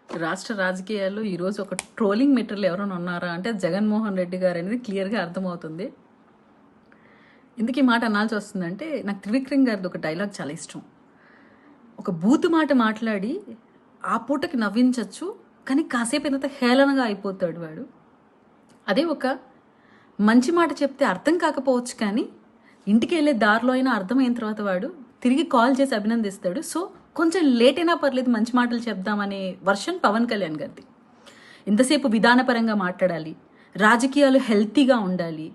రాష్ట్ర రాజకీయాల్లో ఈరోజు ఒక ట్రోలింగ్ మెటీరియల్ ఎవరైనా ఉన్నారా అంటే జగన్మోహన్ రెడ్డి గారు అనేది క్లియర్గా అర్థమవుతుంది. ఎందుకు ఈ మాట అనాల్సి వస్తుందంటే నాకు త్రివిక్రమ్ గారిది ఒక డైలాగ్ చాలా ఇష్టం. ఒక బూతు మాట మాట్లాడి ఆ పూటకి నవ్వించవచ్చు, కానీ కాసేపు అయినంత హేళనగా అయిపోతాడు వాడు. అదే ఒక మంచి మాట చెప్తే అర్థం కాకపోవచ్చు, కానీ ఇంటికి వెళ్ళే దారిలో అయినా అర్థమైన తర్వాత వాడు తిరిగి కాల్ చేసి అభినందిస్తాడు. సో కొంచెం లేట్ అయినా పర్లేదు మంచి మాటలు చెప్దామనే వర్షన్ పవన్ కళ్యాణ్ గారిది. ఇంతసేపు విధానపరంగా మాట్లాడాలి, రాజకీయాలు హెల్తీగా ఉండాలి,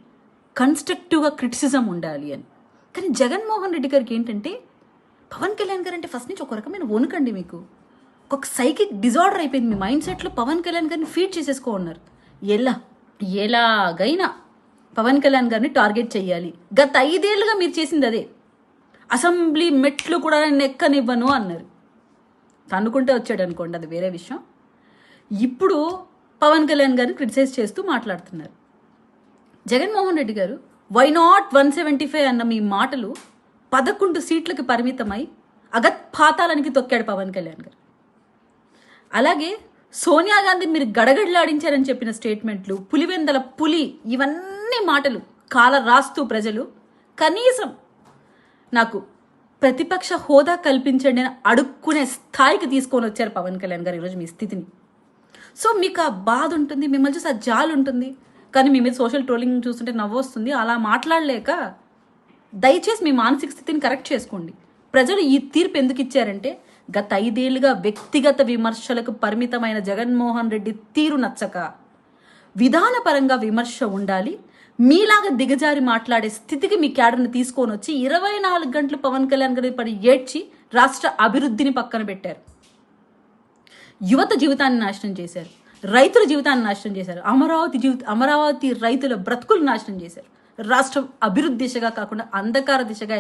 కన్స్ట్రక్టివ్గా క్రిటిసిజం ఉండాలి అని. కానీ జగన్మోహన్ రెడ్డి గారికి ఏంటంటే పవన్ కళ్యాణ్ గారు అంటే ఫస్ట్ నుంచి ఒక రకమైన వణుకండి. మీకు ఒక సైకిక్ డిజార్డర్ అయిపోయింది మీ మైండ్ సెట్లో. పవన్ కళ్యాణ్ గారిని ఫీడ్ చేసేసుకో ఉన్నారు. ఎలాగైనా పవన్ కళ్యాణ్ గారిని టార్గెట్ చేయాలి. గత 5 ఏళ్ళుగా మీరు చేసింది అదే. అసెంబ్లీ మెట్లు కూడా నెక్కనివ్వను అన్నారు. తన్నుకుంటే వచ్చాడు అనుకోండి, అది వేరే విషయం. ఇప్పుడు పవన్ కళ్యాణ్ గారిని క్రిటిసైజ్ చేస్తూ మాట్లాడుతున్నారు. జగన్మోహన్ రెడ్డి గారు వై నాట్ 175 అన్న మీ మాటలు 11 సీట్లకు పరిమితమై అగత్పాతాలనికి తొక్కాడు పవన్ కళ్యాణ్ గారు. అలాగే సోనియా గాంధీ మీరు గడగడలాడించారని చెప్పిన స్టేట్మెంట్లు, పులివెందల పులి, ఇవన్నీ మాటలు కాల రాస్తూ ప్రజలు కనీసం నాకు ప్రతిపక్ష హోదా కల్పించండి అని అడుక్కునే స్థాయికి తీసుకొని వచ్చారు పవన్ కళ్యాణ్ గారు ఈరోజు మీ స్థితిని. సో మీకు ఆ బాధ ఉంటుంది, మిమ్మల్ని చూసి ఆ జాలు ఉంటుంది, కానీ మీ మీద సోషల్ ట్రోలింగ్ చూస్తుంటే నవ్వు వస్తుంది. అలా మాట్లాడలేక దయచేసి మీ మానసిక స్థితిని కరెక్ట్ చేసుకోండి. ప్రజలు ఈ తీర్పు ఎందుకు ఇచ్చారంటే గత 5 ఏళ్లుగా వ్యక్తిగత విమర్శలకు పరిమితమైన జగన్మోహన్ రెడ్డి తీరు నచ్చక విధానపరంగా విమర్శ ఉండాలి, మీలాగా దిగజారి మాట్లాడే స్థితికి మీ క్యాడర్ని తీసుకొని వచ్చి 24 గంటలు పవన్ కళ్యాణ్ గారి పడి ఏడ్చి రాష్ట్ర అభివృద్ధిని పక్కన పెట్టారు. యువత జీవితాన్ని నాశనం చేశారు, రైతుల జీవితాన్ని నాశనం చేశారు, అమరావతి రైతుల బ్రతుకులు నాశనం చేశారు. రాష్ట్రం అభివృద్ధి దిశగా కాకుండా అంధకార దిశగా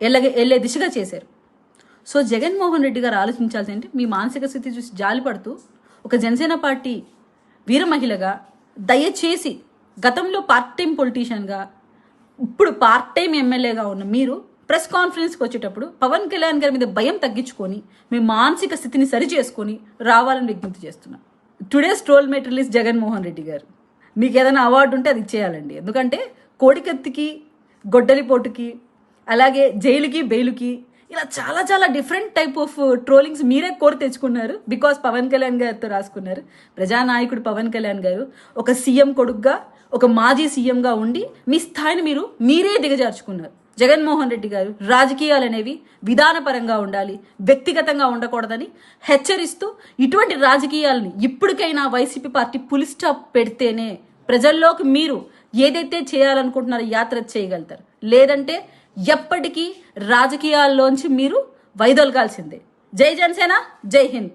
వెళ్ళే దిశగా చేశారు. సో జగన్మోహన్ రెడ్డి గారు ఆలోచించాల్సి అంటే మీ మానసిక స్థితి చూసి జాలిపడుతూ ఒక జనసేన పార్టీ వీర మహిళగా దయచేసి గతంలో పార్ట్ టైం పొలిటీషియన్గా ఇప్పుడు పార్ట్ టైం ఎమ్మెల్యేగా ఉన్న మీరు ప్రెస్ కాన్ఫరెన్స్కి వచ్చేటప్పుడు పవన్ కళ్యాణ్ గారి మీద భయం తగ్గించుకొని మీ మానసిక స్థితిని సరి చేసుకొని రావాలని విజ్ఞప్తి చేస్తున్నాను. Today's troll material is Jaganmohan Reddy గారు. మీకు ఏదైనా అవార్డు ఉంటే అది ఇచ్చేయాలండి. ఎందుకంటే కోడికత్తికి, గొడ్డలిపోటుకి, అలాగే జైలుకి, బెయిలుకి, ఇలా చాలా చాలా డిఫరెంట్ టైప్ ఆఫ్ ట్రోలింగ్స్ మీరే కోరి తెచ్చుకున్నారు. బికాస్ పవన్ కళ్యాణ్ గారితో రాసుకున్నారు. ప్రజానాయకుడు పవన్ కళ్యాణ్ గారు ఒక సీఎం కొడుకుగా, ఒక మాజీ సీఎంగా ఉండి మీ స్థాయిని మీరే దిగజార్చుకున్నారు. జగన్మోహన్ రెడ్డి గారు రాజకీయాలు అనేవి విధానపరంగా ఉండాలి, వ్యక్తిగతంగా ఉండకూడదని హెచ్చరిస్తూ ఇటువంటి రాజకీయాలని ఇప్పటికైనా వైసీపీ పార్టీ పులి స్టాప్ పెడితేనే ప్రజల్లోకి మీరు ఏదైతే చేయాలనుకుంటున్నారో యాత్ర చేయగలుగుతారు. లేదంటే ఎప్పటికీ రాజకీయాల్లోంచి మీరు వైదొలగాల్సిందే. జై జనసేన, జై హింద్.